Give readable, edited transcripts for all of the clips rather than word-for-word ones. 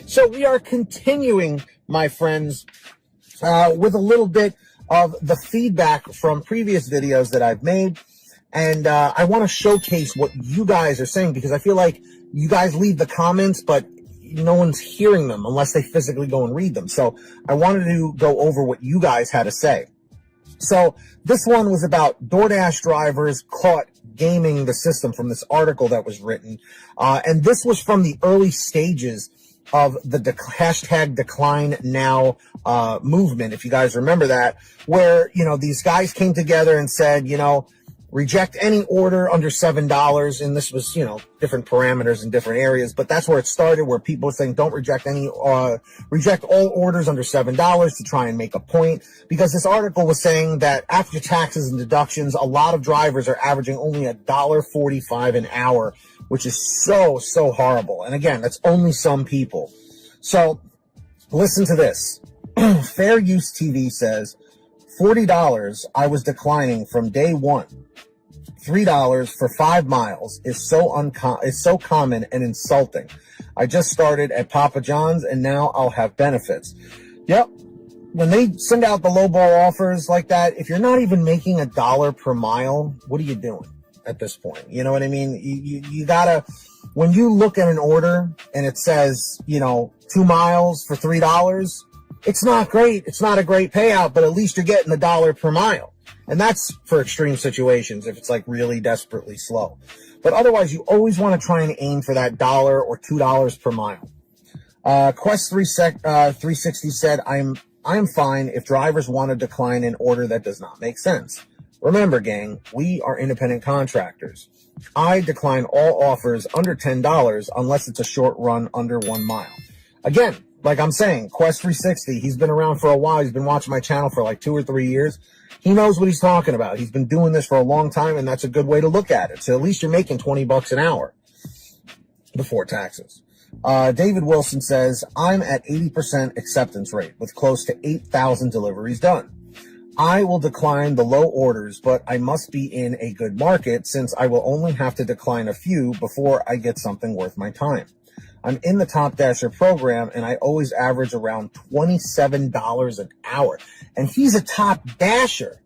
So we are continuing, my friends, with a little bit of the feedback from previous videos that I've made. And I want to showcase what you guys are saying, because I feel like you guys leave the comments, but no one's hearing them unless they physically go and read them. So I wanted to go over what you guys had to say. So this one was about DoorDash drivers caught gaming the system from this article that was written. And this was from the early stages of the hashtag decline now movement, if you guys remember that, where, you know, these guys came together and said, you know, reject any order under $7. And this was, you know, different parameters in different areas, but that's where it started, where people were saying don't reject any, reject all orders under $7 to try and make a point. Because this article was saying that after taxes and deductions, a lot of drivers are averaging only $1.45 an hour, which is so horrible. And again, that's only some people. So listen to this. Fair Use TV says, $40 I was declining from day one. $3 for 5 miles is so common and insulting. I just started at Papa John's and now I'll have benefits. Yep. When they send out the lowball offers like that, if you're not even making $1 per mile, what are you doing at this point? You know what I mean? You gotta, when you look at an order and it says, you know, 2 miles for $3, it's not great. It's not a great payout, but at least you're getting $1 per mile. And that's for extreme situations, if it's like really desperately slow. But otherwise, you always want to try and aim for that $1 or $2 per mile. Quest 360 said, I'm fine if drivers want to decline an order that does not make sense. Remember, gang, we are independent contractors. I decline all offers under $10 unless it's a short run under 1 mile. Again, like I'm saying, Quest 360, he's been around for a while. He's been watching my channel for like 2 or 3 years. He knows what he's talking about. He's been doing this for a long time, and that's a good way to look at it. So at least you're making $20 an hour before taxes. David Wilson says, I'm at 80% acceptance rate with close to 8,000 deliveries done. I will decline the low orders, but I must be in a good market since I will only have to decline a few before I get something worth my time. I'm in the Top Dasher program, and I always average around $27 an hour. And he's a Top Dasher.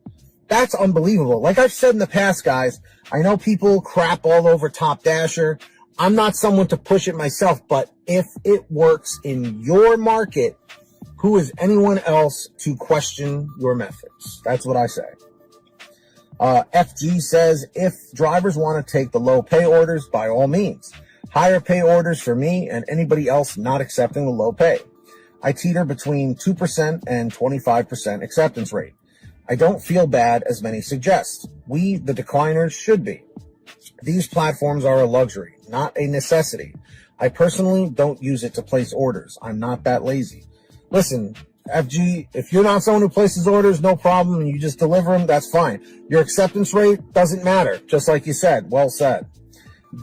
That's unbelievable. Like I've said in the past, guys, I know people crap all over Top Dasher. I'm not someone to push it myself, but if it works in your market, who is anyone else to question your methods? That's what I say. FG says, if drivers want to take the low pay orders, by all means. Higher pay orders for me and anybody else not accepting the low pay. I teeter between 2% and 25% acceptance rate. I don't feel bad as many suggest. We, the decliners, should be. These platforms are a luxury, not a necessity. I personally don't use it to place orders. I'm not that lazy. Listen, FG, if you're not someone who places orders, no problem, and you just deliver them, that's fine. Your acceptance rate doesn't matter, just like you said. Well said.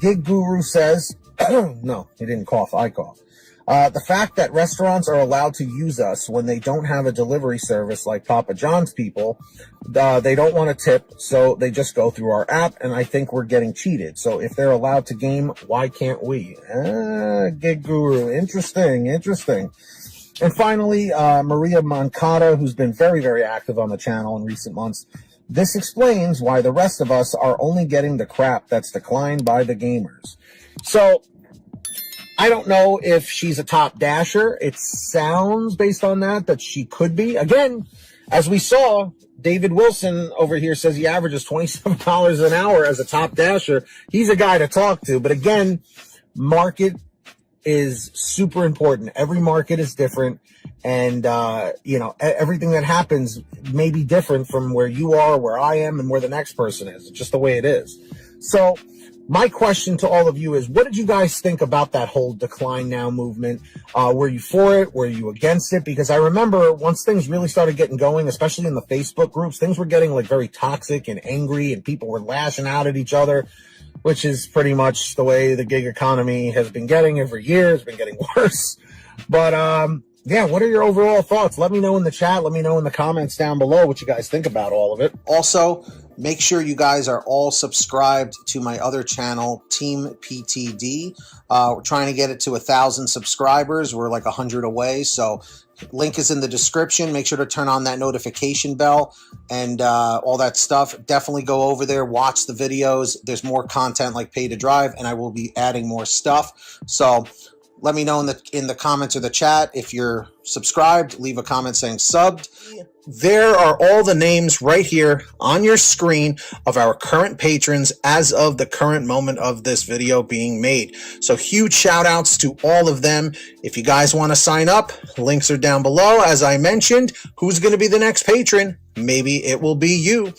Gig Guru says, no, he didn't cough, I coughed. The fact that restaurants are allowed to use us when they don't have a delivery service like Papa John's people, they don't want to tip, so they just go through our app, and I think we're getting cheated. So if they're allowed to game, why can't we? Gig Guru, interesting. And finally, Maria Moncada, who's been very active on the channel in recent months. This explains why the rest of us are only getting the crap that's declined by the gamers. So I don't know if she's a Top Dasher. It sounds based on that she could be. Again, as we saw, David Wilson over here says he averages $27 an hour as a Top Dasher. He's a guy to talk to. But again, market is super important. Every market is different. And, you know, everything that happens may be different from where you are, where I am, and where the next person is. It's just the way it is. So my question to all of you is, what did you guys think about that whole decline now movement? Were you for it? Were you against it? Because I remember once things really started getting going, especially in the Facebook groups, things were getting like very toxic and angry, and people were lashing out at each other, which is pretty much the way the gig economy has been getting every year. It's been getting worse. But, Yeah, what are your overall thoughts? Let me know in the chat. Let me know in the comments down below what you guys think about all of it. Also, make sure you guys are all subscribed to my other channel, Team PTD. We're trying to get it to 1,000 subscribers. We're like 100 away, so link is in the description. Make sure to turn on that notification bell and all that stuff. Definitely go over there, watch the videos. There's more content like Pay to Drive, and I will be adding more stuff. So let me know in the comments or the chat if you're subscribed. Leave a comment saying subbed. There are all the names right here on your screen of our current patrons as of the current moment of this video being made. So huge shout outs to all of them. If you guys want to sign up, links are down below. As I mentioned, who's going to be the next patron? Maybe it will be you.